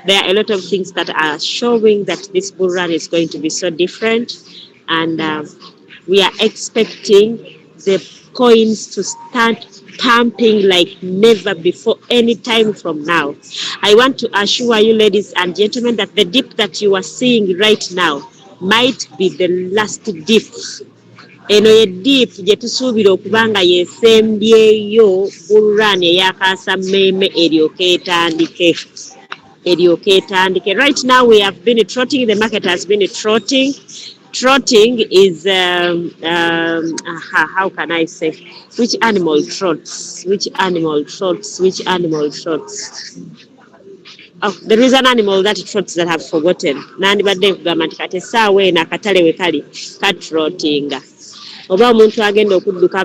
There are a lot of things that are showing that this bull run is going to be so different, and we are expecting the coins to start pumping like never before any time from now. I want to assure you, ladies and gentlemen, that the dip that you are seeing right now might be the last dip. Eno ye dip gye tusuubira okuba nga yeesembyeyo bullrun eyakaasa mmeeme eryoka etandike. Right now we have been trotting, the market has been trotting. Trotting is how can I say, which animal trots, oh, there is an animal that trots that I've forgotten. Nandibadde nkugamba nti kati essaawa eno akatale we kali katrotinga. Oba omuntu agenda okudduka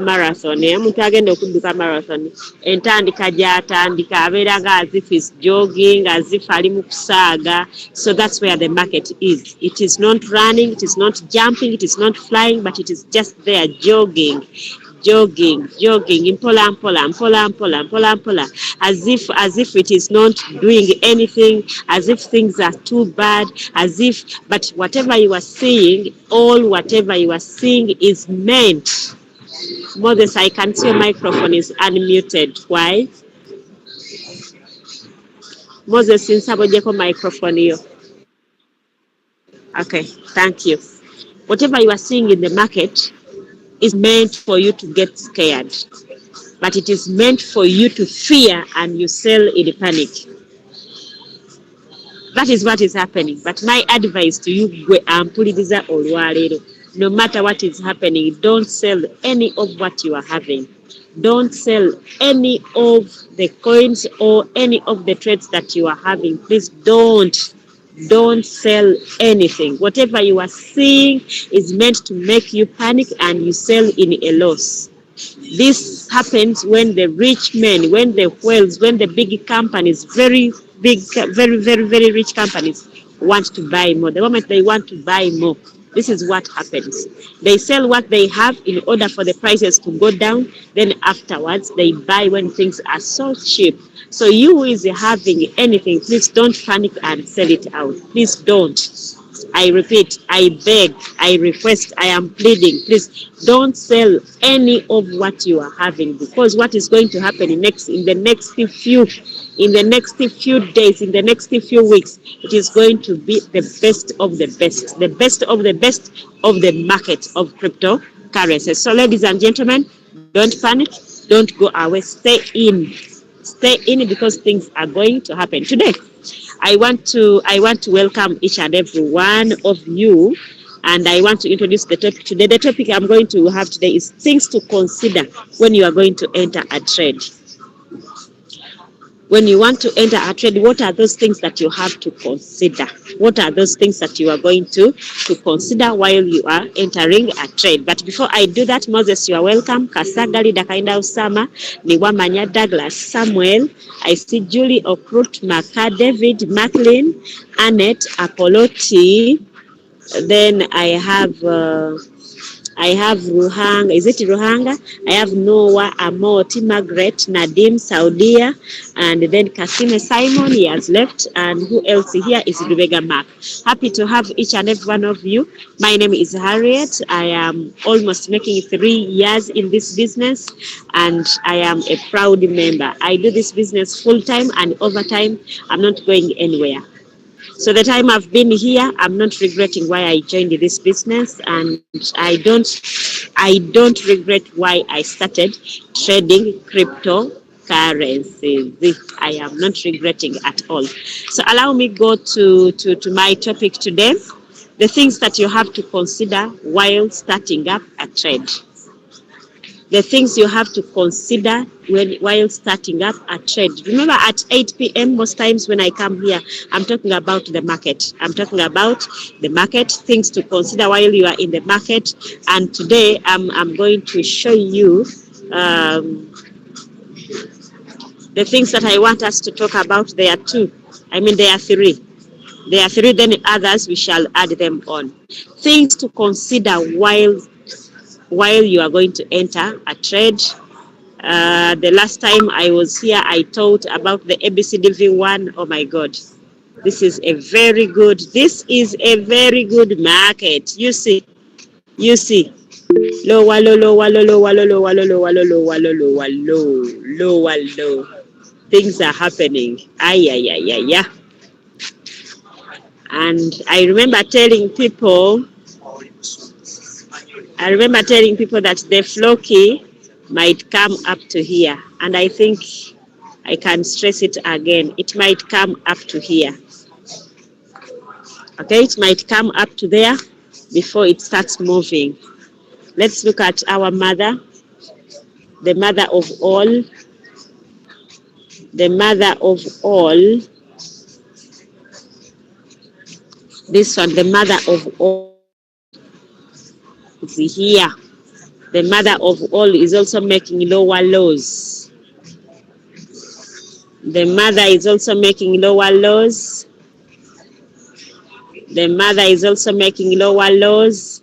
marathon, entandika gy'atandika abeera nga as if is jogging, as if ali mu kusaaga. So that's where the market is. It is not running, it is not jumping, it is not flying, but it is just there jogging, mpola mpola, as if it is not doing anything, as if things are too bad, but whatever you are seeing is meant. Moses, I can see your microphone is unmuted. Why? Moses, sinsabojeko microphone yo. Okay, thank you. Whatever you are seeing in the market is meant for you to get scared, but it is meant for you to fear and you sell in panic. That is what is happening. But my advice to you, no matter what is happening, don't sell any of what you are having. Don't sell any of the coins or any of the trades that you are having. Please don't sell anything. Whatever you are seeing is meant to make you panic and you sell in a loss. This happens when the rich men, when the whales, when the big companies, very rich companies want to buy more. The moment they want to buy more, this is what happens. They sell what they have in order for the prices to go down. Then afterwards, they buy when things are so cheap. So you who is having anything, please don't panic and sell it out. Please don't. I repeat, I beg, I request, I am pleading. Please don't sell any of what you are having, because what is going to happen in the next few days, in the next few weeks, it is going to be the best of the best of the market of cryptocurrencies. So ladies and gentlemen, don't panic, don't go away, stay in because things are going to happen today. I want to welcome each and every one of you, and I want to introduce the topic today. The topic I'm going to have today is things to consider when you are going to enter a trade. When you want to enter a trade, what are those things that you have to consider? What are those things that you are going to consider while you are entering a trade? But before I do that, Moses, you are welcome. Kasagali Dakainda Usama, Niwamanya Douglas, Samuel, I see Julie Okrut, Maka, David, Macklin, Annette, Apoloti. Then I have Ruhanga. Is it Ruhanga? I have Noah, Amoti, Margaret, Nadim, Saudia, and then Kasime Simon, he has left. And who else here is Rebecca Mark. Happy to have each and every one of you. My name is Harriet. I am almost making 3 years in this business, and I am a proud member. I do this business full time, and over time, I'm not going anywhere. So the time I've been here, I'm not regretting why I joined this business, and I don't regret why I started trading cryptocurrencies. I am not regretting at all. So allow me go to my topic today, the things that you have to consider while starting up a trade. The things you have to consider while starting up a trade. Remember, at 8 p.m. most times when I come here, I'm talking about the market. Things to consider while you are in the market. And today I'm going to show you the things that I want us to talk about. There are 3. There are 3, then others we shall add them on. Things to consider while you are going to enter a trade. The last time I was here, I taught about the ABCDV1. Oh my God. This is a very good, market. You see, lower, low, lower, low, lower, low, lower, low, lower, low, lower, low, lower, low, lower, low. Things are happening. Ay, ay, ay, ay, yeah. And I remember telling people that the flocky might come up to here. And I think I can stress it again. It might come up to here. Okay, it might come up to there before it starts moving. Let's look at our mother, the mother of all, the mother of all. This one, the mother of all, is here. The mother of all is also making lower lows. The mother is also making lower lows. The mother is also making lower lows.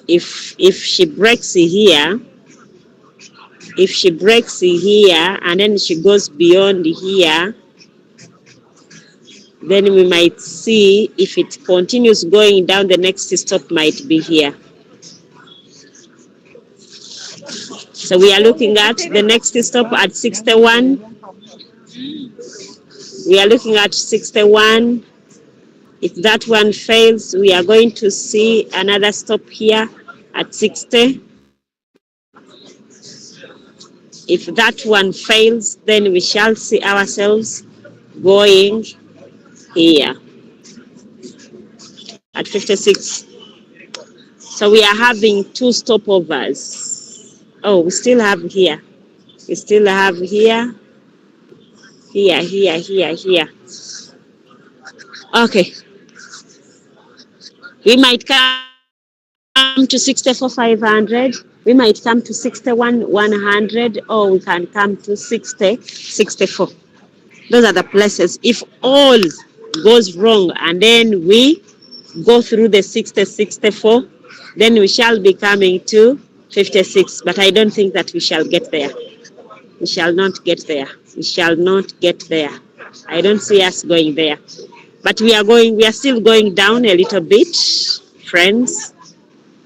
If she breaks here, and then she goes beyond here, then we might see if it continues going down, the next stop might be here. So we are looking at the next stop at 61. We are looking at 61. If that one fails, we are going to see another stop here at 60. If that one fails, then we shall see ourselves going here at 56. So we are having two stopovers. Oh, we still have here. We still have here. Okay. We might come to 64,500. We might come to 61,100, or we can come to 64. Those are the places. If all goes wrong and then we go through the 64, then we shall be coming to 56. But I don't think that we shall get there. We shall not get there. We shall not get there. I don't see us going there. But we are still going down a little bit, friends.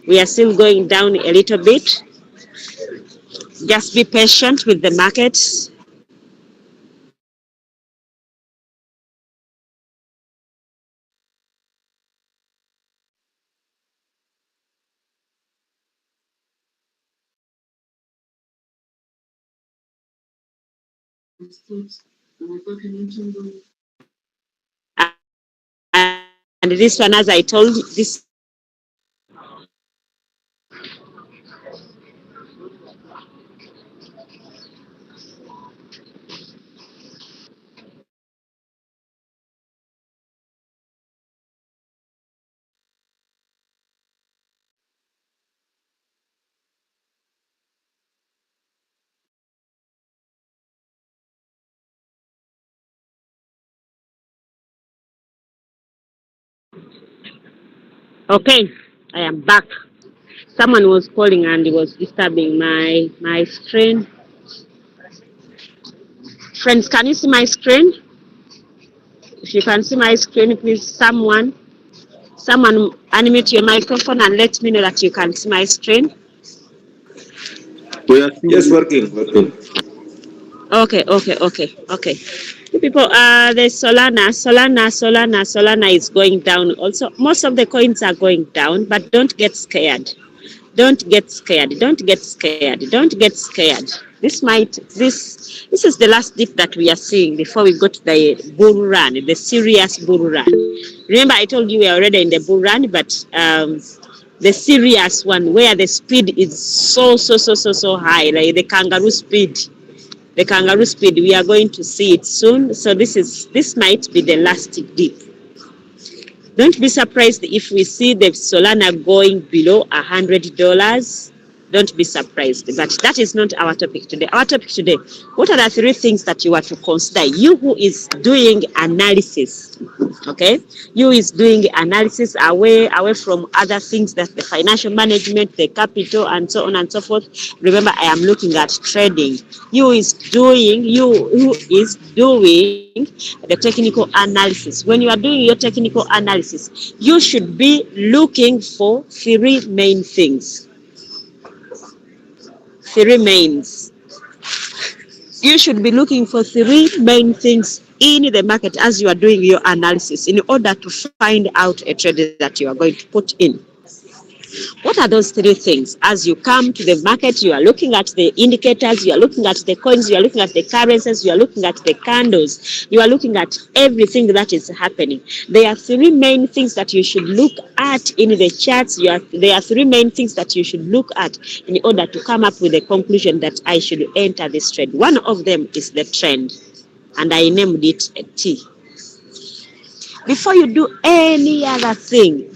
We are still going down a little bit. Just be patient with the market. And this one, as I told you, this okay, I am back. Someone was calling and it was disturbing my screen. Friends, can you see my screen? If you can see my screen, please, someone unmute your microphone and let me know that you can see my screen. We are just working. Okay. People, the Solana is going down. Also, most of the coins are going down, but don't get scared. Don't get scared. This is the last dip that we are seeing before we go to the bull run, the serious bull run. Remember, I told you we are already in the bull run, but the serious one where the speed is so high, like the kangaroo speed. The kangaroo speed, we are going to see it soon. So this might be the last dip. Don't be surprised if we see the Solana going below $100. Don't be surprised. But that is not our topic today. Our topic today, what are the 3 things that you are to consider? You who is doing analysis, okay? You is doing analysis away from other things, that the financial management, the capital, and so on and so forth. Remember, I am looking at trading. You who is doing the technical analysis. When you are doing your technical analysis, you should be looking for 3 main things. 3 mains. You should be looking for 3 main things in the market as you are doing your analysis in order to find out a trade that you are going to put in. What are those 3 things? As you come to the market, you are looking at the indicators, you are looking at the coins, you are looking at the currencies, you are looking at the candles, you are looking at everything that is happening. There are 3 main things that you should look at in the charts. There are 3 main things that you should look at in order to come up with a conclusion that I should enter this trade. One of them is the trend, and I named it a T. Before you do any other thing,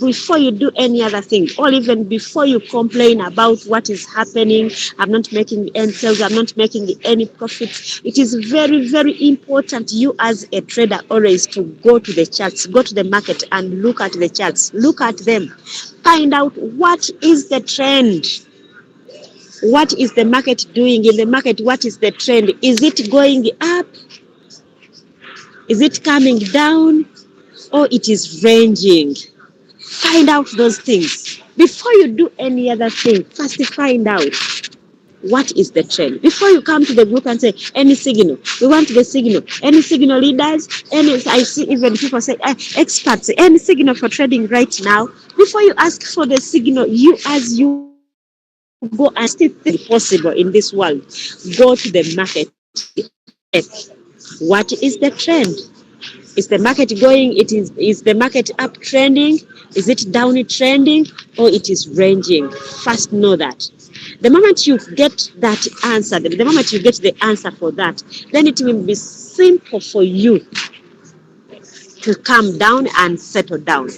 or even before you complain about what is happening, I'm not making any sales, I'm not making any profits, it is very, very important, you as a trader, always to go to the charts, go to the market and look at the charts, look at them, find out what is the trend. What is the market doing in the market? What is the trend? Is it going up? Is it coming down? Or it is ranging? Find out those things. Before you do any other thing, first find out what is the trend. Before you come to the group and say, any signal, we want the signal, any signal leaders, I see even people say, experts, any signal for trading right now. Before you ask for the signal, you go and still think possible in this world, go to the market. What is the trend? Is the market going? Is the market up trending? Is it down trending? Or it is ranging? First know that. The moment you get that answer, the moment you get the answer for that, then it will be simple for you to calm down and settle down.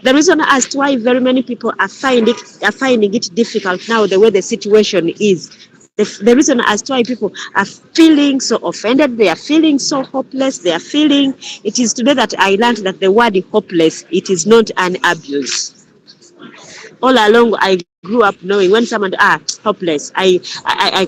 The reason as to why very many people are finding it difficult now, the way the situation is, the reason as to why people are feeling so offended, they are feeling so hopeless, it is today that I learned that the word hopeless, it is not an abuse. All along, I grew up knowing when someone hopeless, I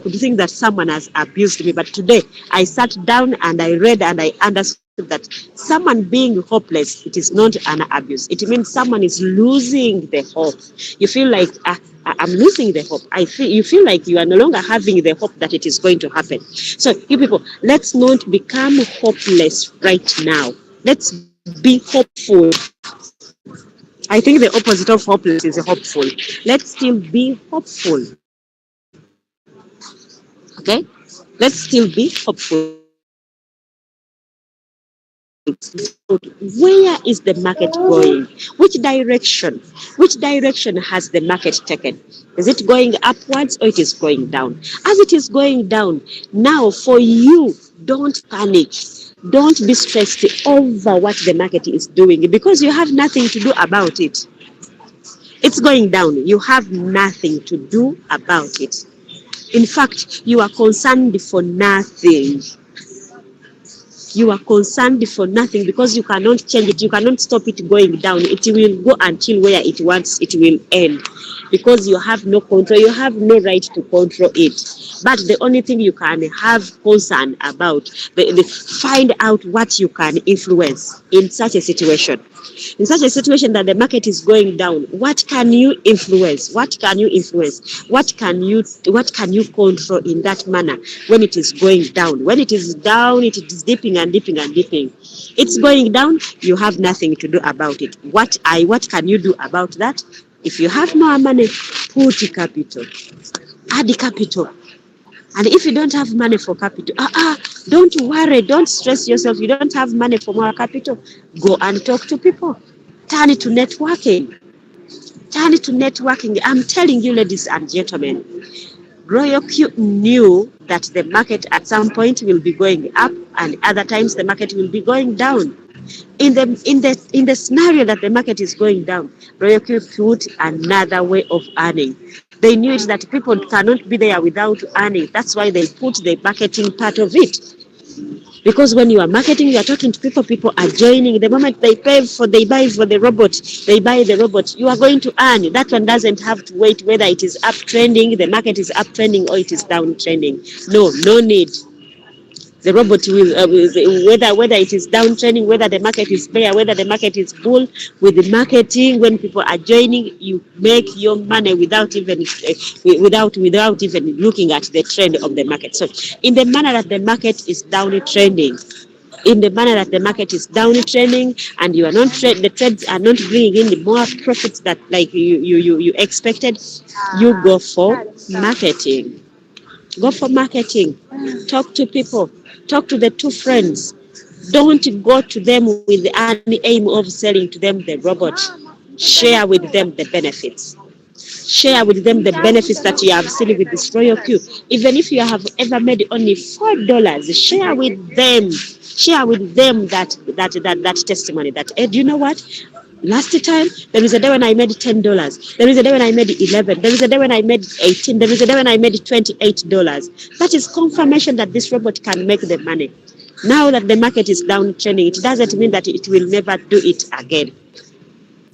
could think that someone has abused me. But today, I sat down and I read and I understood that someone being hopeless, it is not an abuse. It means someone is losing the hope. You feel like I'm losing the hope. You feel like you are no longer having the hope that it is going to happen. So, you people, let's not become hopeless right now. Let's be hopeful. I think the opposite of hopeless is hopeful. Let's still be hopeful. Okay? Let's still be hopeful. Where is the market going? Which direction? Which direction has the market taken? Is it going upwards or it is going down? As it is going down, now for you, don't panic. Don't be stressed over what the market is doing because you have nothing to do about it. It's going down. You have nothing to do about it. In fact, you are concerned for nothing. You are concerned for nothing because you cannot change it. You cannot stop it going down. It will go until where it wants it will end because you have no control. You have no right to control it. But the only thing you can have concern about, find out what you can influence in such a situation. In such a situation that the market is going down, what can you influence? What can you influence? What can you control in that manner when it is going down? When it is down, it is dipping and dipping and dipping. It's going down, you have nothing to do about it. What can you do about that? If you have more money, put capital. Add capital. And if you don't have money for capital, don't worry, don't stress yourself. You don't have money for more capital. Go and talk to people. Turn it to networking. I'm telling you, ladies and gentlemen, Royal Q knew that the market at some point will be going up and other times the market will be going down. In the scenario that the market is going down, Royal Q put another way of earning. They knew it that people cannot be there without earning. That's why they put the marketing part of it. Because when you are marketing, you are talking to people, people are joining. The moment they buy for the robot, they buy the robot, you are going to earn. That one doesn't have to wait whether it is uptrending, the market is uptrending, or it is downtrending. No need. The robot whether it is downtrending, whether the market is bear, whether the market is bull, with the marketing, when people are joining, you make your money without even looking at the trend of the market. So in the manner that the market is downtrending, and you are not the trades are not bringing in the more profits that like you expected, you go for marketing. Go for marketing. Talk to people. Talk to the two friends. Don't go to them with the aim of selling to them the robot. Share with them the benefits. Share with them the benefits that you have seen with this Royal Q. Even if you have ever made only $4, share with them. Share with them that testimony. That do you know what? Last time, there is a day when I made $10. There is a day when I made 11. There is a day when I made 18. There is a day when I made $28. That is confirmation that this robot can make the money. Now that the market is downtrending, it doesn't mean that it will never do it again.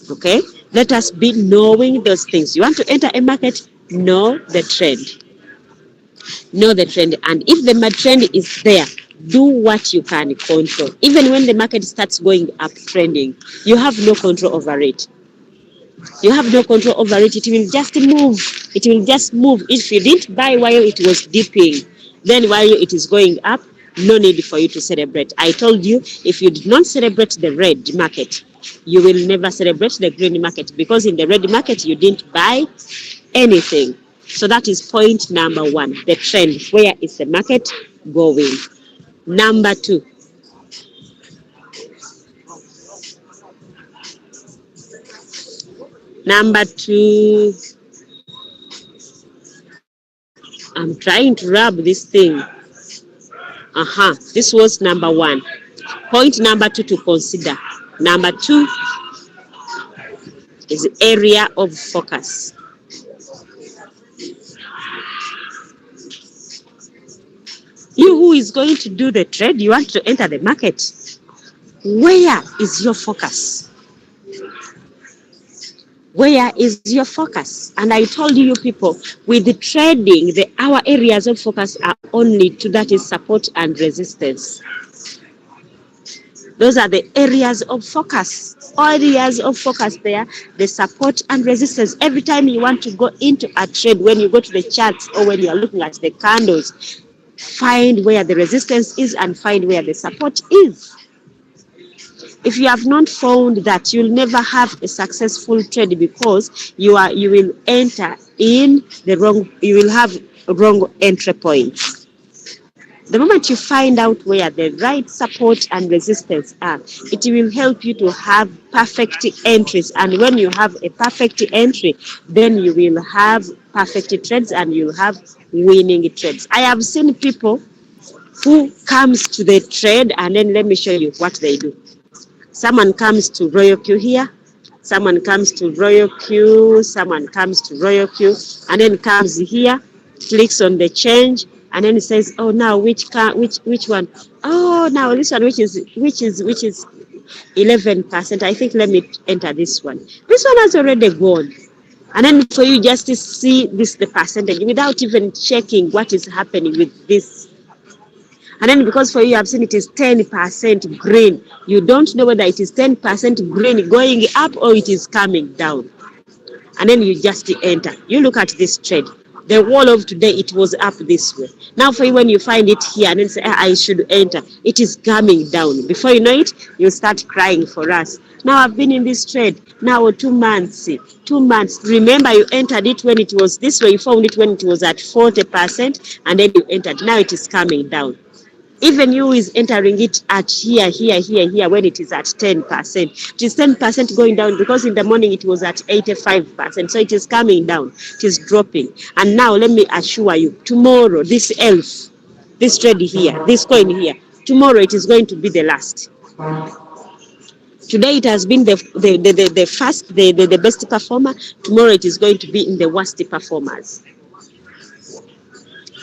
Okay? Let us be knowing those things. You want to enter a market, know the trend. Know the trend. And if the trend is there, do what you can control. Even when the market starts going up trending, you have no control over it. You have no control over it. It will just move. It will just move. If you didn't buy while it was dipping, then while it is going up, no need for you to celebrate. I told you, if you did not celebrate the red market, you will never celebrate the green market, because in the red market, you didn't buy anything. So that is point number one, the trend. Where is the market going? Number two, I'm trying to rub this thing. This was number one. Point number two to consider. Number two is area of focus. You who is going to do the trade, you want to enter the market. Where is your focus? Where is your focus? And I told you people, with the trading, our areas of focus are only two, that is support and resistance. Those are the areas of focus. Areas of focus there, the support and resistance. Every time you want to go into a trade, when you go to the charts or when you are looking at the candles, find where the resistance is and find where the support is. If you have not found that, you'll never have a successful trade, because you will enter in the wrong, you will have wrong entry points. The moment you find out where the right support and resistance are, it will help you to have perfect entries. And when you have a perfect entry, then you will have perfect trades and you'll have winning trades. I have seen people who comes to the trade, and then let me show you what they do. Someone comes to Royal Q here, someone comes to Royal Q, someone comes to Royal Q, and then comes here, clicks on the change, and then it says, oh, now which one? Oh, now this one, which is 11%. I think let me enter this one. This one has already gone. And then for you just to see this, the percentage, without even checking what is happening with this. And then because for you have seen it is 10% green, you don't know whether it is 10% green going up or it is coming down. And then you just enter. You look at this trade. The wall of today, it was up this way. Now for you, when you find it here and then say, I should enter, it is coming down. Before you know it, you start crying for us. Now I've been in this trade now 2 months. 2 months. Remember, you entered it when it was this way. You found it when it was at 40%, and then you entered. Now it is coming down. Even you is entering it at here, when it is at 10%. It is 10% going down, because in the morning it was at 85%. So it is coming down. It is dropping. And now let me assure you, tomorrow, this elf, this trade here, this coin here, tomorrow it is going to be the last. Today it has been the best performer. Tomorrow it is going to be in the worst performers.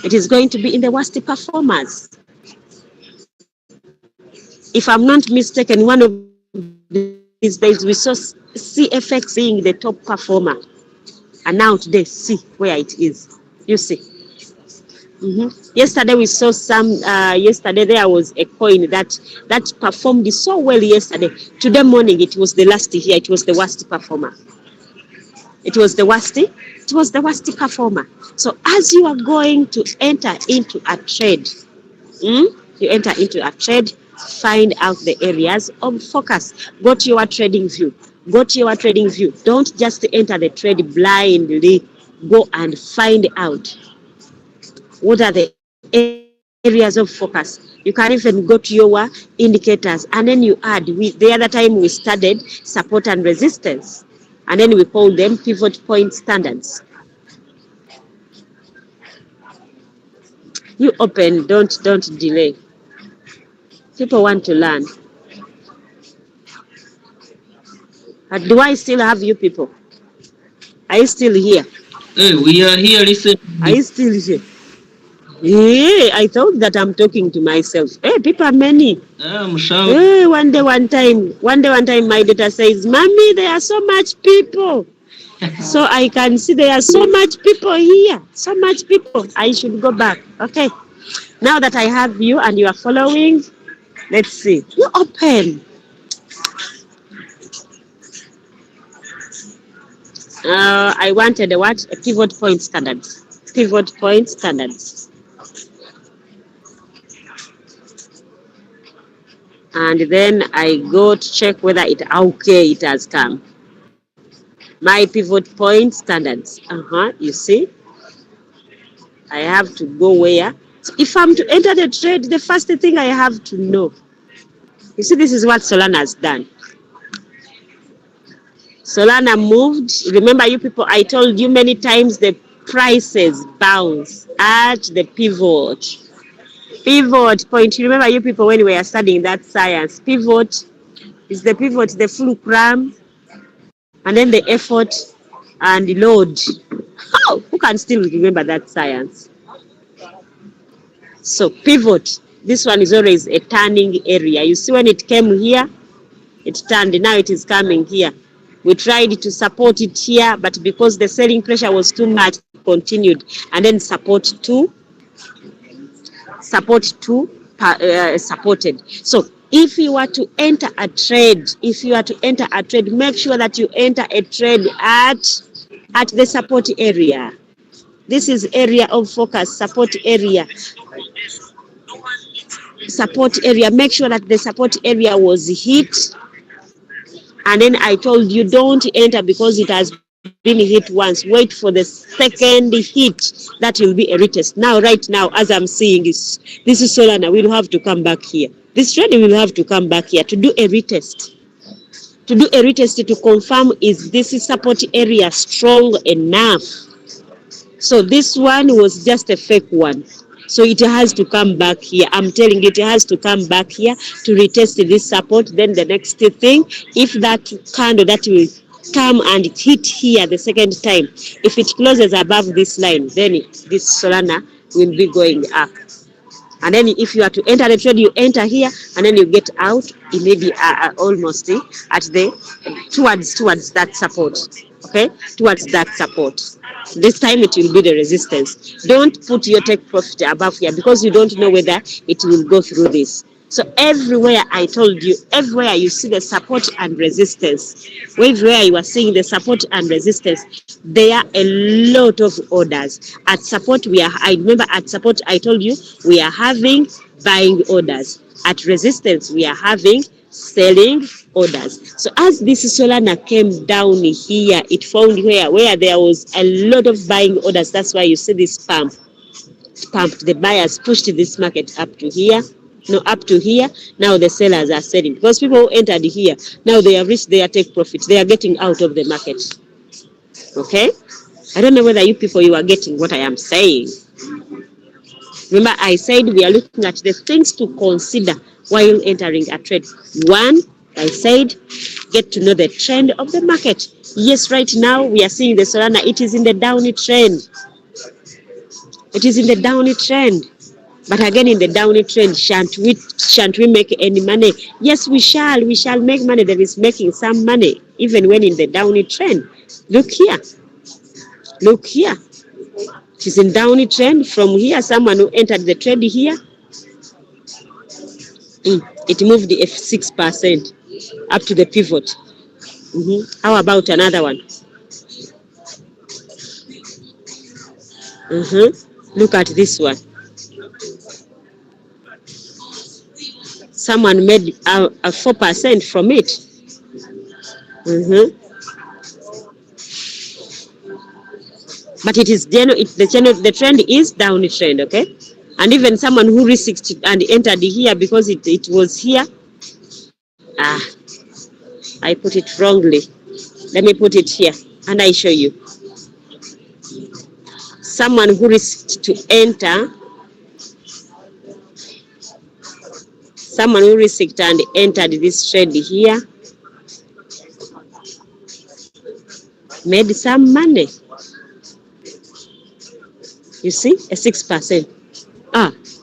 It is going to be in the worst performers. If I'm not mistaken, one of these days we saw CFX being the top performer. And now today, see where it is. You see. Yesterday we saw yesterday there was a coin that performed so well yesterday. Today morning it was the last here. It was the worst performer. It was the worst performer. So as you are going to enter into a trade, find out the areas of focus. Go to your trading view. Don't just enter the trade blindly. Go and find out what are the areas of focus. You can even go to your indicators and then you add. The other time we studied support and resistance, and then we call them pivot point standards. You open, don't delay. People want to learn. Do I still have you people? Are you still here? Hey, we are here listening. Are you still here? Yeah, I thought that I'm talking to myself. Hey, people are many. I'm shouting. Hey, one day, one time, my daughter says, "Mommy, there are so much people." So I can see there are so much people here. So much people. I should go back. Okay. Now that I have you and you are following, let's see. You open. I wanted a what? A pivot point standards. Pivot point standards. And then I go to check whether it has come. My pivot point standards. You see? I have to go where? So if I'm to enter the trade, the first thing I have to know. You see, this is what Solana has done. Solana moved. Remember, you people, I told you many times the prices bounce at the pivot. Pivot point. You remember, you people, when we were studying that science, pivot is the fulcrum, and then the effort and the load. Who can still remember that science? So pivot, this one is always a turning area. You see, when it came here, it turned. Now it is coming here. We tried to support it here, but because the selling pressure was too much, it continued. And then support two supported. So if you are to enter a trade, make sure that you enter a trade at the support area. This is area of focus, support area. Make sure that the support area was hit. And then I told you, don't enter because it has been hit once. Wait for the second hit. That will be a retest. Now, right now, as I'm seeing this is Solana. We'll have to come back here. This trade will have to come back here to do a retest. To confirm, is this support area strong enough? So this one was just a fake one. So it has to come back here. I'm telling you, it has to come back here to retest this support. Then the next thing, if that candle that will come and hit here the second time, if it closes above this line, then this Solana will be going up. And then if you are to enter the trade, you enter here and then you get out maybe almost at the towards that support. Okay, towards that support. This time it will be the resistance. Don't put your take profit above here because you don't know whether it will go through this. So everywhere I told you, everywhere you see the support and resistance, everywhere you are seeing the support and resistance, there are a lot of orders. At support, I remember at support I told you we are having buying orders. At resistance, we are having selling orders. So as this Solana came down here, it found where there was a lot of buying orders. That's why you see this pump. The buyers pushed this market up to here. Now the sellers are selling because people who entered here, now they have reached their take profit. They are getting out of the market. Okay, I don't know whether you are getting what I am saying. Remember, I said we are looking at the things to consider while entering a trade. One, I said, get to know the trend of the market. Yes, right now we are seeing the Solana. It is in the downy trend. It is in the downy trend. But again, in the downy trend, shan't we make any money? Yes, we shall. We shall make money. There is making some money, even when in the downy trend. Look here. Look here. It is in downy trend. From here, someone who entered the trade here, it moved the 6% up to the pivot. How about another one? Look at this one. Someone made a 4% from it. Mm-hmm. But it is the trend is down trend, okay? And even someone who risked and entered here because it was here. I put it wrongly. Let me put it here and I show you. Someone who risked to enter, someone who risked and entered this trade here made some money. You see, a 6%.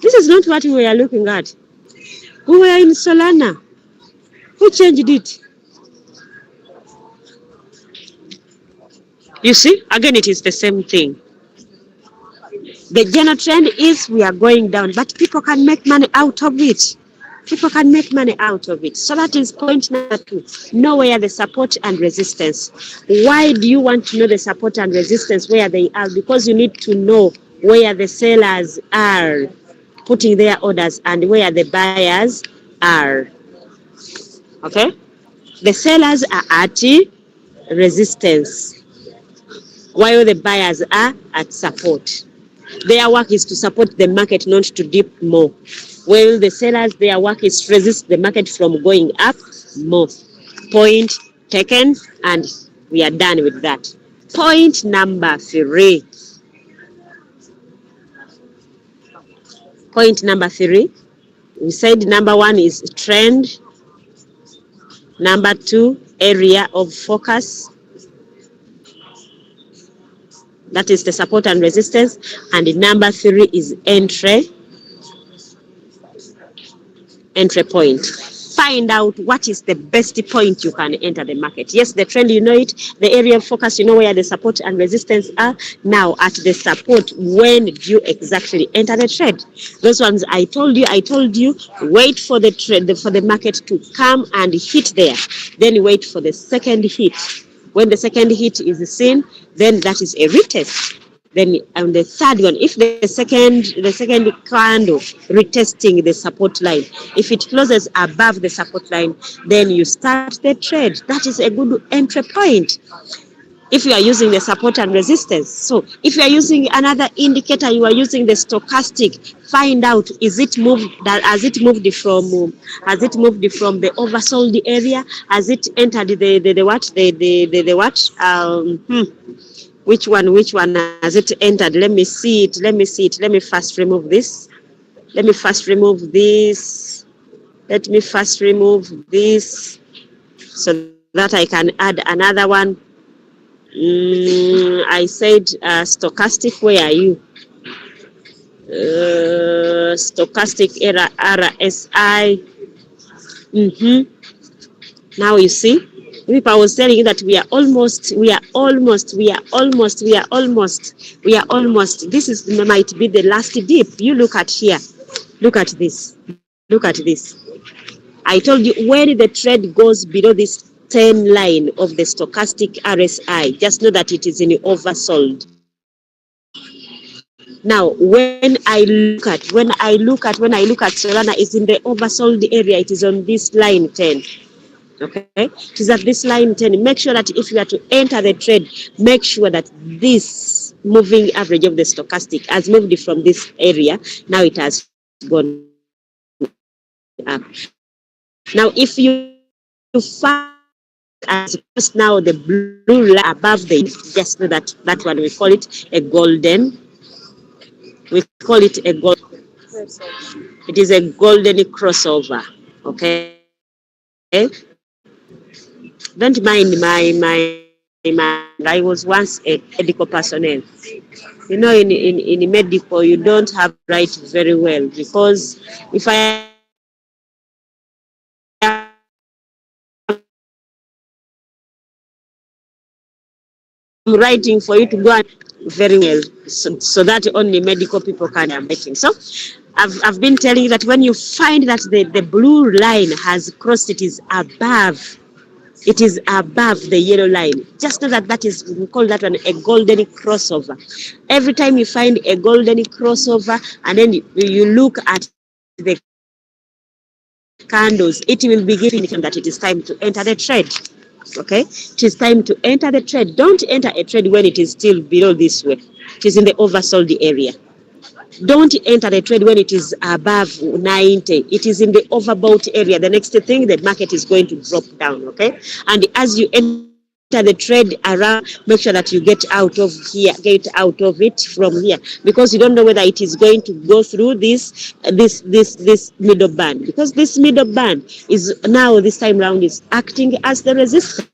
This is not what we were looking at. We were in Solana. Who changed it? You see, again, it is the same thing. The general trend is we are going down, but people can make money out of it. People can make money out of it. So that is point number 2. Know where the support and resistance. Why do you want to know the support and resistance, where they are? Because you need to know where the sellers are putting their orders and where the buyers are. Okay? The sellers are at resistance, while the buyers are at support. Their work is to support the market not to dip more. While the sellers, their work is to resist the market from going up more. Point taken, and we are done with that. Point number 3. Point number 3. We said number 1 is trend. Number 2, area of focus. That is the support and resistance. And number 3 is entry point. Find out what is the best point you can enter the market. Yes, the trend, you know it. The area of focus, you know where the support and resistance are. Now, at the support, when do you exactly enter the trade? Those ones I told you, wait for the trade, for the market to come and hit there. Then wait for the second hit. When the second hit is seen, then that is a retest. Then on the third one, if the second candle retesting the support line, if it closes above the support line, then you start the trade. That is a good entry point if you are using the support and resistance. So if you are using another indicator, you are using the stochastic, find out, has it moved from the oversold area? Has it entered the what? Which one has it entered? Let me see it. Let me first remove this. Let me first remove this so that I can add another one. I said stochastic. Where are you? Stochastic error RSI. Now you see. If I was telling you that we are almost. This might be the last dip. You look at here. Look at this. I told you when the trend goes below this 10 line of the stochastic RSI, just know that it is in oversold. Now, when I look at Solana, it's in the oversold area. It is on this line 10. Okay, it is at this line 10. Make sure that if you are to enter the trade, make sure that this moving average of the stochastic has moved from this area. Now it has gone up. Now, if you find as just now the blue line above the, just know that one we call it a golden. It is a golden crossover. Okay. Don't mind my I was once a medical personnel. You know, in medical, you don't have to write very well, because if I am writing for you to go and very well, so that only medical people can am writing. So I've been telling you that when you find that the blue line has crossed, it is above the yellow line. Just know that that is, we call that one a golden crossover. Every time you find a golden crossover and then you look at the candles, it will begin to indicate that it is time to enter the trade. Okay, it is time to enter the trade. Don't enter a trade when it is still below this way. It is in the oversold area. Don't enter the trade when it is above 90. It is in the overbought area. The next thing, the market is going to drop down. Okay, and as you enter the trade around, make sure that you get out of here, get out of it from here, because you don't know whether it is going to go through this middle band, because this middle band is now this time round is acting as the resistance.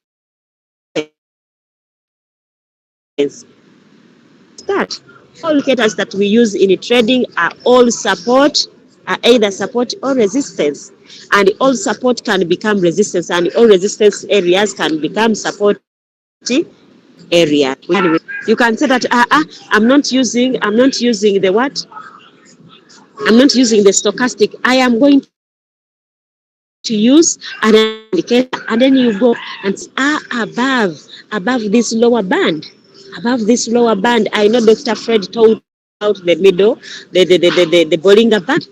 That all indicators that we use in trading are all support, are either support or resistance, and all support can become resistance, and all resistance areas can become support area. You can say that I'm not using the what? I'm not using the stochastic. I am going to use another indicator, and then you go and above this lower band. Above this lower band, I know Dr. Fred told about the middle, the Bollinger Band.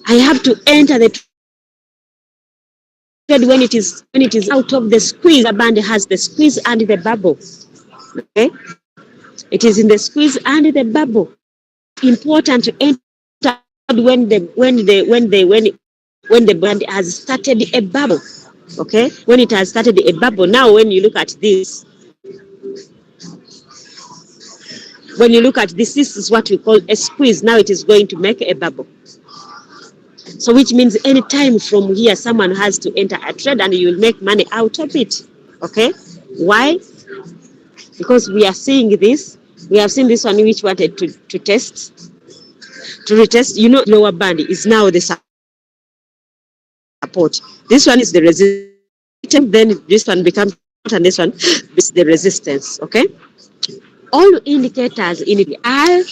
I have to enter the trade when it is out of the squeeze. The Bollinger Band has the squeeze and the bubble. Okay, it is in the squeeze and the bubble. So it is important to enter when the band has started a bubble. Okay, when it has started a bubble. Now, when you look at this, this is what we call a squeeze. Now it is going to make a bubble. So which means any time from here, someone has to enter a trade and you will make money out of it. Okay, why? Because we are seeing this. We have seen this one which wanted to retest. You know, lower band is now the support. This one is the resistance. Then this one becomes support, and this one becomes the resistance. Okay, all indicators in it are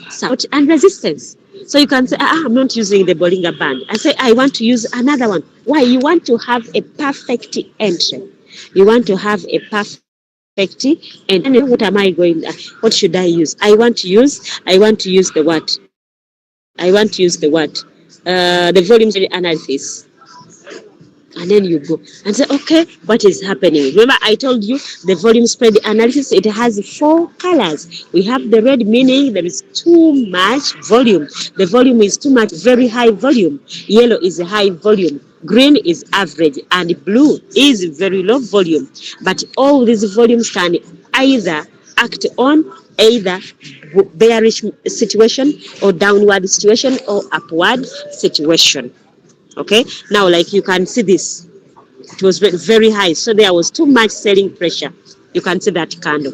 support and resistance. So you can say, I'm not using the Bollinger Band. I say, I want to use another one. Why? You want to have a perfect entry. You want to have a perfect entry. And what am I going? What should I use? I want to use the what? The volume analysis. And then you go and say, okay, what is happening? Remember, I told you the volume spread analysis, it has 4 colors. We have the red, meaning there is too much volume. The volume is too much, very high volume. Yellow is a high volume. Green is average, and blue is very low volume. But all these volumes can either act on either bearish situation or downward situation or upward situation. Okay, now like you can see this, it was very high, so there was too much selling pressure. You can see that candle.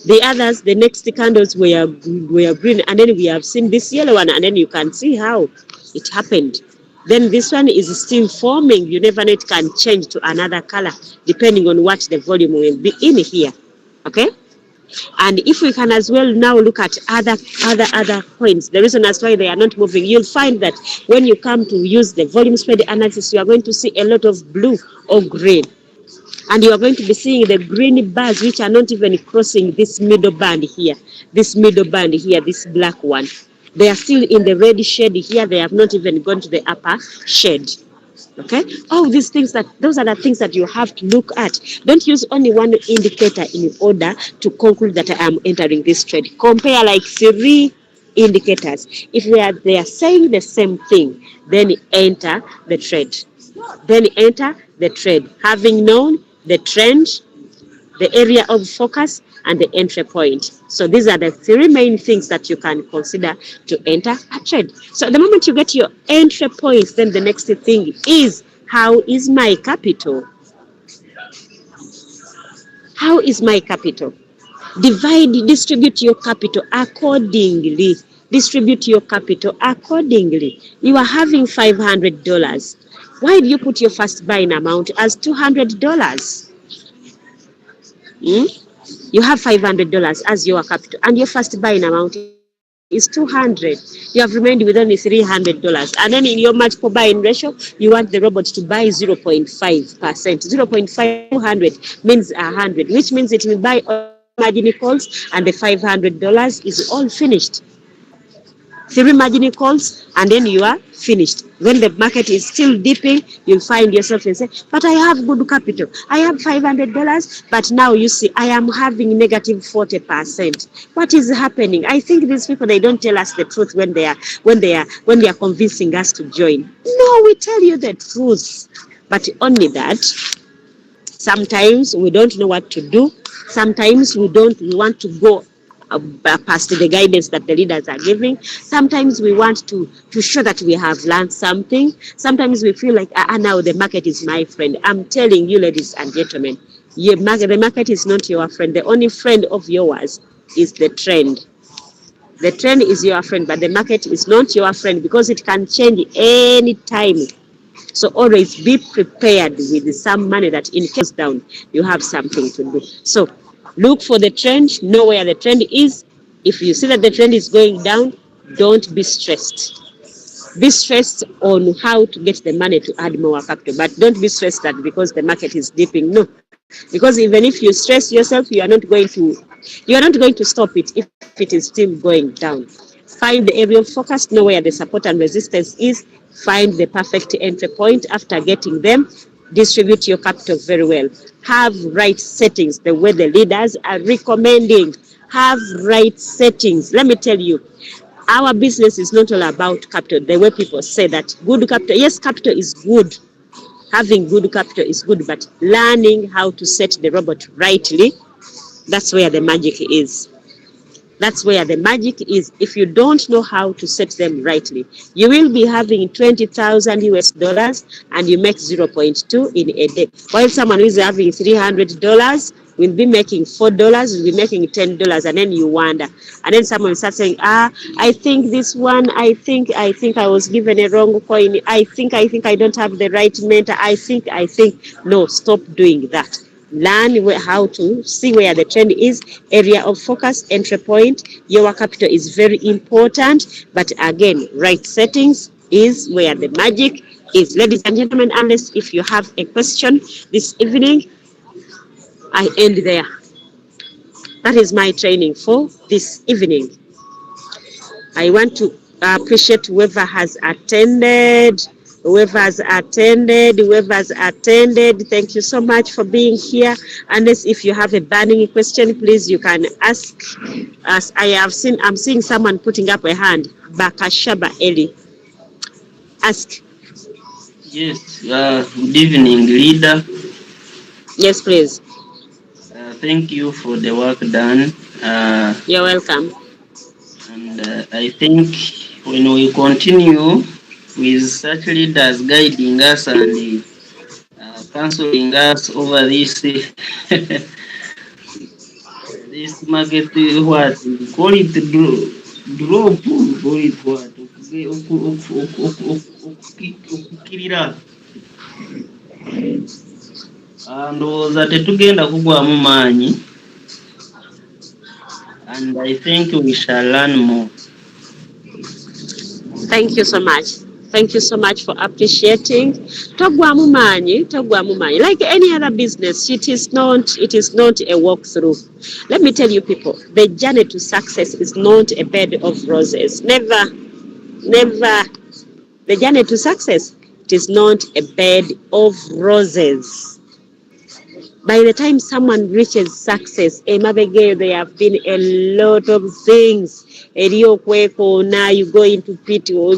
The next candles were green, and then we have seen this yellow one, and then you can see how it happened. Then this one is still forming. You never know, it can change to another color depending on what the volume will be in here. Okay, and if we can as well now look at other points, the reason as why they are not moving, you'll find that when you come to use the volume spread analysis, you are going to see a lot of blue or green. And you are going to be seeing the green bars which are not even crossing this middle band here, this black one. They are still in the red shade here. They have not even gone to the upper shade. Okay, all these things, those are the things that you have to look at. Don't use only one indicator in order to conclude that I am entering this trade. Compare like 3 indicators. If they are saying the same thing, then enter the trade. Having known the trend, the area of focus, and the entry point. So these are the 3 main things that you can consider to enter a trade. So the moment you get your entry points, then the next thing is, how is my capital? How is my capital? Distribute your capital accordingly. Distribute your capital accordingly. You are having $500. Why do you put your first buying amount as $200? Hmm? You have $500 as your capital, and your first buying amount is 200. You have remained with only $300, and then in your multiple buying ratio, you want the robot to buy 0.5%. 0.5 200 means 100, which means it will buy all the three margin calls, and the $500 is all finished. Three margin calls, and then you are finished. When the market is still dipping, you'll find yourself and say, but I have good capital. I have $500, but now you see I am having negative 40%. What is happening? I think these people, they don't tell us the truth when they are convincing us to join. No, we tell you the truth. But only that, sometimes we don't know what to do. Sometimes we don't want to go past the guidance that the leaders are giving. Sometimes we want to show that we have learned something. Sometimes we feel like, now the market is my friend. I'm telling you, ladies and gentlemen, the market is not your friend. The only friend of yours is the trend. The trend is your friend, but the market is not your friend, because it can change any time. So always be prepared with some money that in case down, you have something to do. So look for the trend, know where the trend is. If you see that the trend is going down, don't be stressed. Be stressed on how to get the money to add more capital, but don't be stressed that because the market is dipping. No, because even if you stress yourself, you are not going to stop it if it is still going down. Find the area of focus, know where the support and resistance is, find the perfect entry point. After getting them, distribute your capital very well. Have right settings the way the leaders are recommending. Have right settings. Let me tell you, our business is not all about capital. The way people say that good capital, yes, capital is good. Having good capital is good, but learning how to set the robot rightly, that's where the magic is. That's where the magic is. If you don't know how to set them rightly, you will be having 20,000 US dollars and you make 0.2 in a day. While someone who is having $300 will be making $4, will be making $10, and then you wonder. And then someone will start saying, I think this one, I think I was given a wrong coin. I think I don't have the right mentor. I think. No, stop doing that. Learn how to see where the trend is, area of focus, entry point. Your capital is very important, but again, right settings is where the magic is. Ladies and gentlemen, unless if you have a question this evening, I end there. That is my training for this evening. I want to appreciate whoever has attended. Thank you so much for being here. Unless if you have a burning question, please, you can ask us. I'm seeing someone putting up a hand. Bakashaba Eli. Ask. Yes, good evening, leader. Yes, please. Thank you for the work done. You're welcome. And I think when we continue with such leaders guiding us and counseling us over this this market, what call it, drop, call it what, okukirira, ndowooza tetugenda kugwamu maanyi, and I think we shall learn more. Thank you so much. Thank you so much for appreciating. Togwamu manyi. Like any other business, it is not a walkthrough. Let me tell you people, the journey to success is not a bed of roses. Never. The journey to success, it is not a bed of roses. By the time someone reaches success, there have been a lot of things. You go into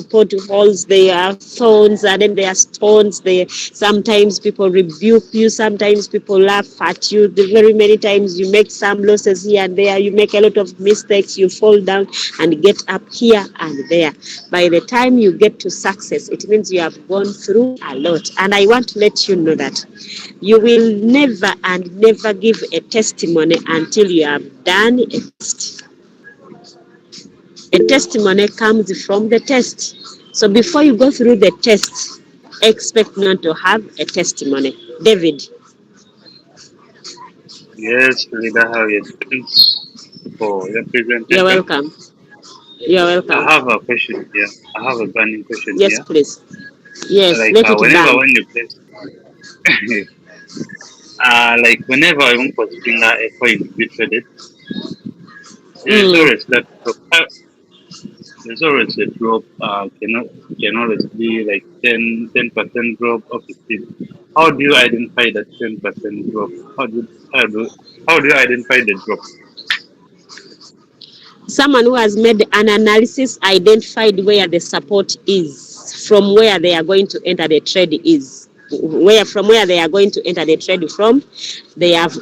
potholes, there are thorns, and then there are stones there. Sometimes people rebuke you, sometimes people laugh at you. Very many times you make some losses here and there, you make a lot of mistakes, you fall down and get up here and there. By the time you get to success, it means you have gone through a lot. And I want to let you know that You will never and never give a testimony until you have done a test. A testimony comes from the test. So before you go through the test, expect not to have a testimony. David, Yes, Leader Harriet, thanks for your you're presentation. welcome. You're welcome. I have a question here. I have a burning question Yes, here. please. Yes, Like let it whenever burn. when you place, like whenever I want to spring a coin to be traded, there is Mm. always that drop. There's always a drop. Can always be like 10% drop or 15. How do you identify that 10% drop? How do you identify the drop? Someone who has made an analysis, identified where the support is, from where they are going to enter the trade is. Where they are going to enter the trade from, they have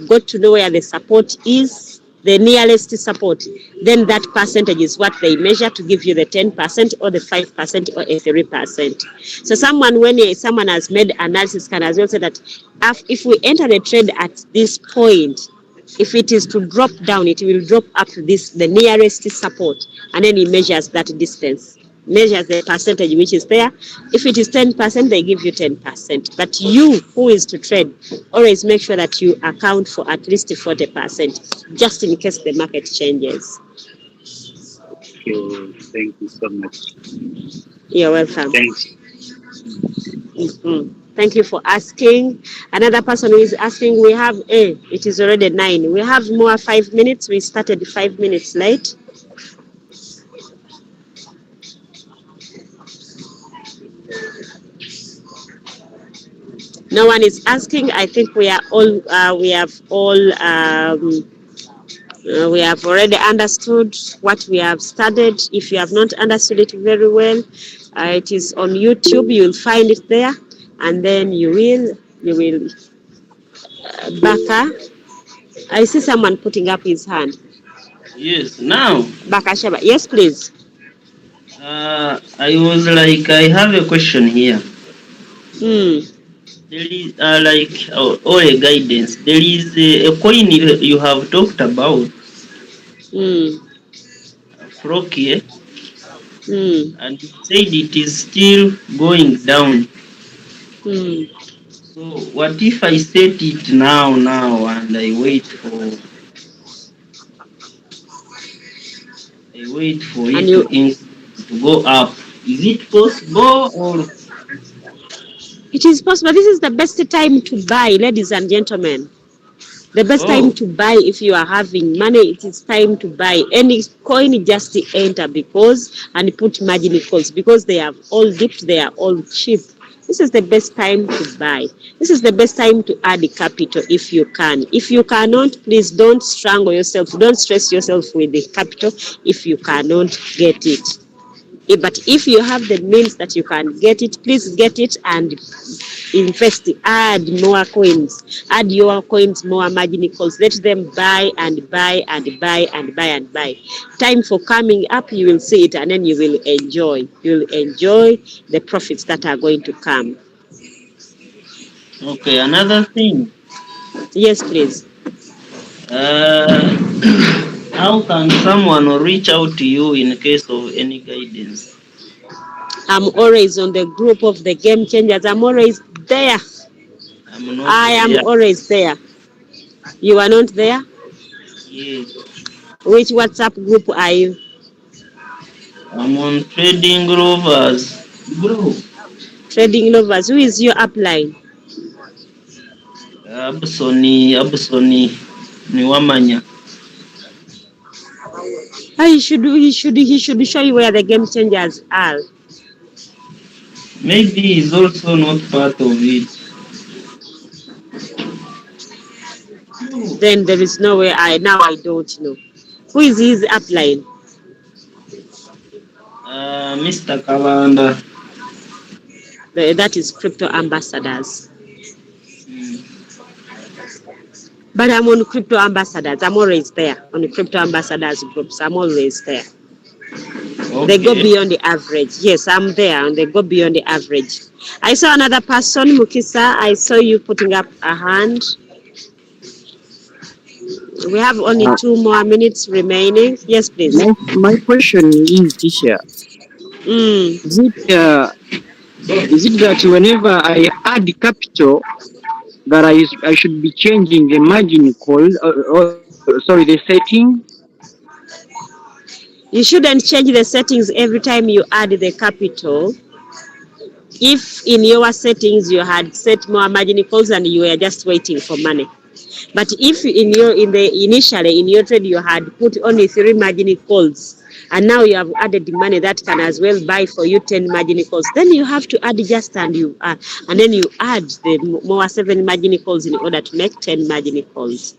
got to know where the support is, the nearest support. Then that percentage is what they measure to give you the 10% or the 5% or a 3%. So someone has made analysis can as well say that if we enter the trade at this point, if it is to drop down, it will drop up to the nearest support, and then he measures that distance, measures the percentage which is there. If it is 10%, they give you 10%. But you, who is to trade, always make sure that you account for at least 40%, just in case the market changes. Okay, thank you so much. You're welcome. Thanks. Thank you for asking. Another person who is asking, it is already 9. We have more 5 minutes. We started 5 minutes late. No one is asking. I think we have already understood what we have studied. If you have not understood it very well, it is on YouTube. You will find it there, and then you will Baka. I see someone putting up his hand. Yes, now, Baka Shaba. Yes, please. I was like, I have a question here. Hmm. There is or a guidance. There is a coin you have talked about, Hmm. Frokie, Hmm. and you said it is still going down. Hmm. So what if I set it now, and I wait for And it you, to go up? Is it possible or it is possible. This is the best time to buy, ladies and gentlemen. The best time oh? to buy, if you are having money, it is time to buy any coin. Just enter because and put margin calls because they have all dipped, they are all cheap. This is the best time to buy. This is the best time to add capital if you can. If you cannot, please don't strangle yourself, don't stress yourself with the capital if you cannot get it. But if you have the means that you can get it, please get it and invest, add more coins, add your coins, more margin calls, let them buy and buy and buy and buy and buy. Time for coming up, you will see it, and then you'll enjoy the profits that are going to come. Okay, another thing. Yes, please. Uh, how can someone reach out to you in case of any guidance? I'm always on the group of the game changers. I'm always there. I'm not I am there. always there. You are not there? Yes, Which WhatsApp group are you? I'm on trading rovers. Bro, Trading lovers. Who is your upline? Absoni Niwamanya. He should show you where the game changers are. Maybe he's also not part of it. Then there is no way I don't know. Who is his upline? Mr. Kalanda. That is crypto ambassadors. Mm. But I'm on crypto ambassadors. I'm always there on the crypto ambassadors groups. I'm always there. They go Okay. beyond the average. Yes, I'm there, and they go beyond the average. I saw another person, Mukisa. I saw you putting up a hand. We have only Uh, 2 more minutes remaining. Yes, please. my question is, teacher, Mm. is it that whenever I add capital that I should be changing the margin call, sorry, the setting? You shouldn't change the settings every time you add the capital. If in your settings you had set more margin calls and you were just waiting for money. But if initially in your trade you had put only 3 margin calls and now you have added the money that can as well buy for you 10 margin calls, then you have to adjust and then you add the more 7 margin calls in order to make 10 margin calls.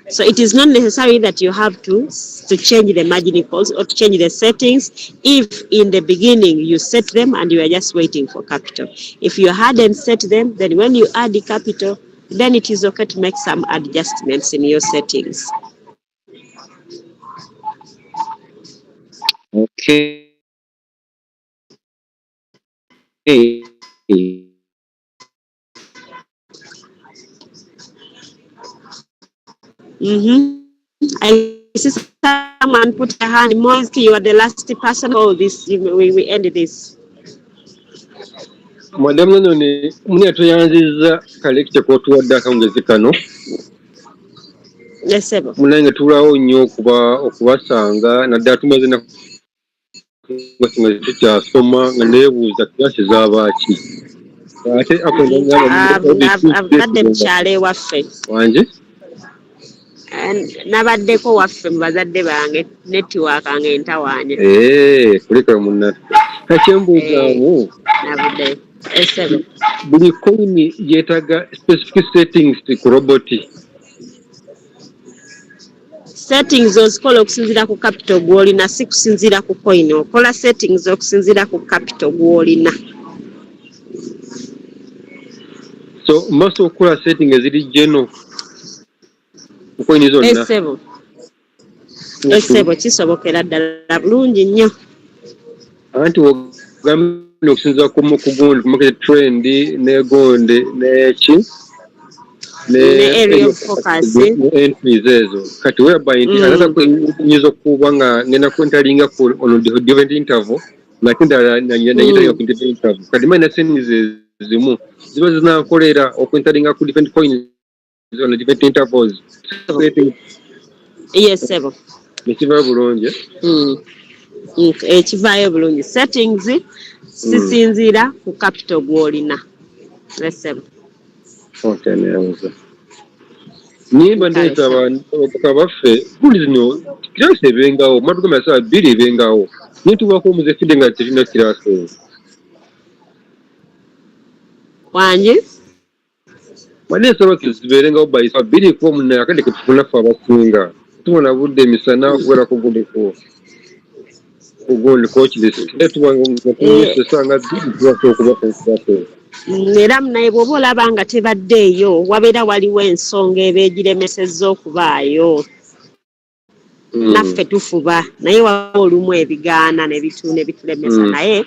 So it is not necessary that you have to change the margin calls or to change the settings if in the beginning you set them and you are just waiting for capital. If you hadn't set them, then when you add the capital, then it is okay to make some adjustments in your settings. Okay. I see someone put a hand. Moisky, you are the last person. Oh, this we end this. Madamu none muni atuyanziza kalekite k'otuwadde akawungezi kano Yes, sir. munaye nga tulwawo nnyo okubasanga naddala tumaze nga tumaze tukyasoma nga neebuuza kilaasi z'abaaki ate Abadde mukyalo ewaffe wange nabaddeko waffe mu bazadde bange netiwaaka nga entawaanye kuleka munnaffe kakyembuuzaamu nabuddeyo esebo buli koyini yeetaaga specific settings ku roboti settings ozikola okusinziira ku capital gw'olina si kusinziira ku coin. Okola settings okusinziira ku capital gw'olina. so most okukola setting eziri geno ku koyini zonna esebo kisobokera ddala bulungi nnyo anti wogambye okusinziira ku gundi ku market trend negonde neki ne area of focus entries ezo kati whereby nti another nyinza okuba nga ngenda kwentalinga on different interval ngate ndala nanyitalinga ku different interval kati mine settings zimu ziba zinankolera okwentalinga ku different coins on different intervals yes sebo nekiva bulungi ekivaayo bulungi settings sisinziira ku capital gw'olina esebo neza nimba ndeeta abavubuka baffe guli zino kirasi ebengawo maduka masaa 2 ebengawo nituwako omuze fide nga terina kirasi eyo wangi manesaba kiziberengawo bayisa 2 kuba munaye akadde ketufunaffe abasinga tubona budde emisana okuwerako gundi kokiresitetubanga tuwasa okuba kirasi era naye bw'oba olaba nga tebaddeeyo wabeera waliwo ensonga eba egiremesezza okubaayo naffe tufuba naye waba olumu ebigaana nebitulemesa naye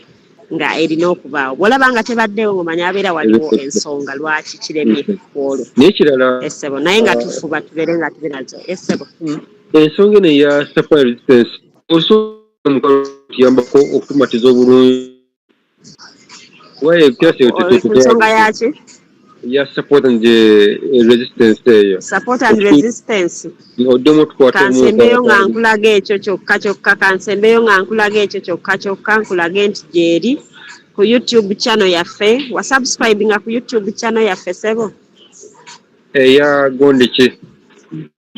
nga erina okubaawo bw'olaba nga tebaddeewo ng'omanya abeera waliwo ensonga lwaki kiremye kwolwo nekirala essebo naye nga tufuba tubeere nga tube nazo essebo ensonga eno eya supply resistance osobola okuyambako okutumatiza obulungi ensonga yaki ya support and resistance eyo support and resistance oddemu tukwata kansembeyo nga nkulaga ekyo kyokka kansembeyo nga nkulaga ekyo kyokka nkulage nti gyeri ku YouTube channel yaffe wasubscribinga ku YouTube channel yaffe sebo eya gondi ki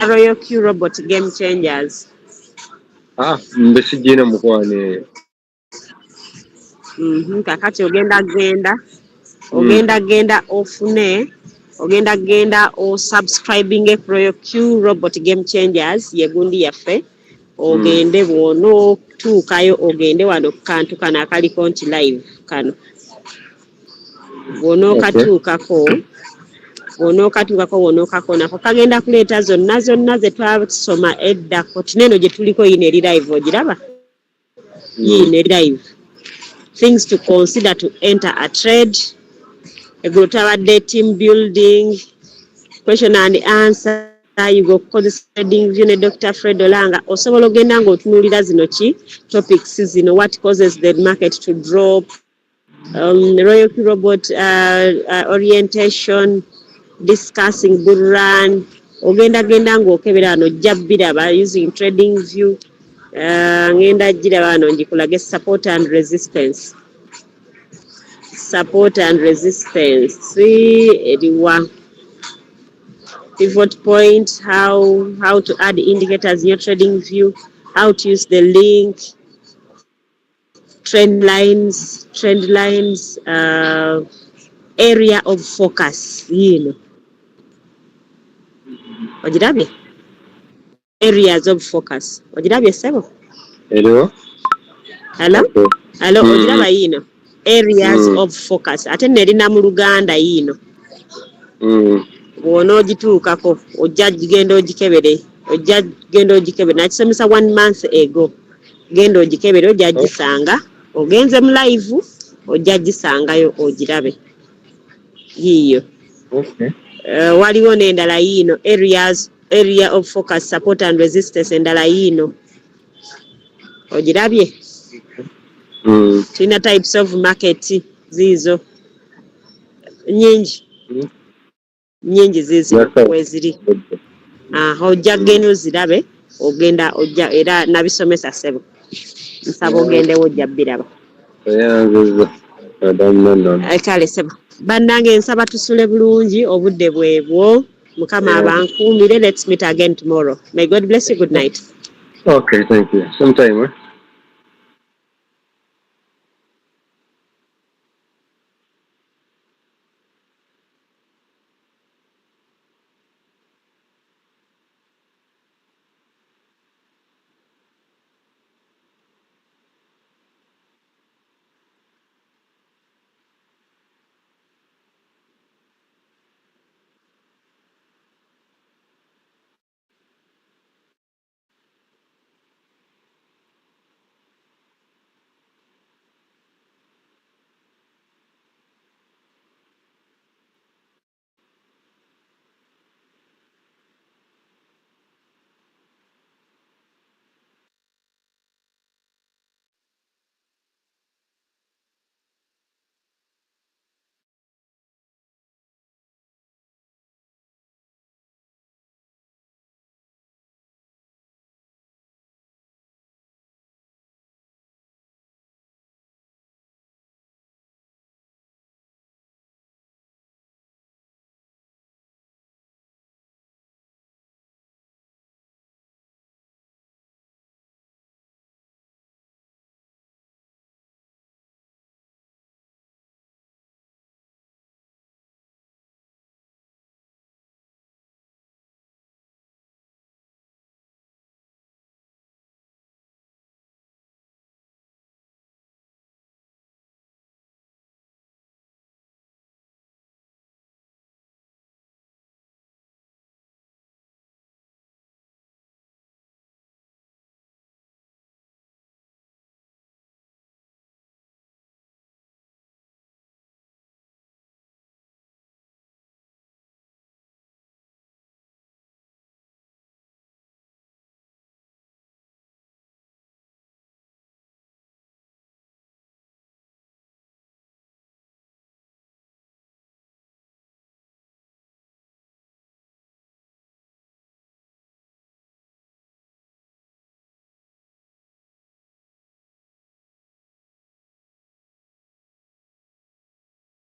Royal Q Robot Game Changers mbe sigiina mukwana eyo kakati ogenda genda ofune ogenda genda osubscribing Royal Q Robot Game Changers yegundi yaffe ogende bw'onootuukayo ogende wano ku kantu kano akaliko nti live kano bw'onookatuukako nako kagenda kuleeta zonna ze twasoma edda koti neno gye tuliko yino eri live ogiraba live. Things to consider to enter a trade. Egutawade team building, question and answer. You go kozesa trading view ne Dr. Fred Olanga osobola ogenda ng'otunuulira zino ki topics zino, what causes the market to drop, loyalty robot orientation, discussing bull run. Ogenda ng'okebera wano ojja biraba using trading view. Ngenda giraba wano ngikulage support and resistance. Eriwa pivot point, how to add indicators in your trading view, how to use the link, trend lines, area of focus, ogirabye areas of focus, ogirabye sebo? Hello. Ogiraba yino areas of focus, ate nerina mu Luganda yino. Bw'onoogituukako ojja genda ogikebere, nakisomesa 1 month ago. Genda ogikebere ojja gisanga, ogenze mu live ojja gisangayo ogirabe yiyo. Waliwo n'endala yino area of focus, support and resistance, endala yino ogirabye. Tulina types of market ziizo nyingi ziizo weziri. Ojja genda ozirabe, ojja era nabisomesa sebo. Nsaba ogendewo ojja biraba. Kale sebo bannange, nsaba tusule bulungi, obudde bwebwo. Mukama abankuumire. Let's meet again tomorrow. May God bless you. Good night. Okay, thank you. Sometime.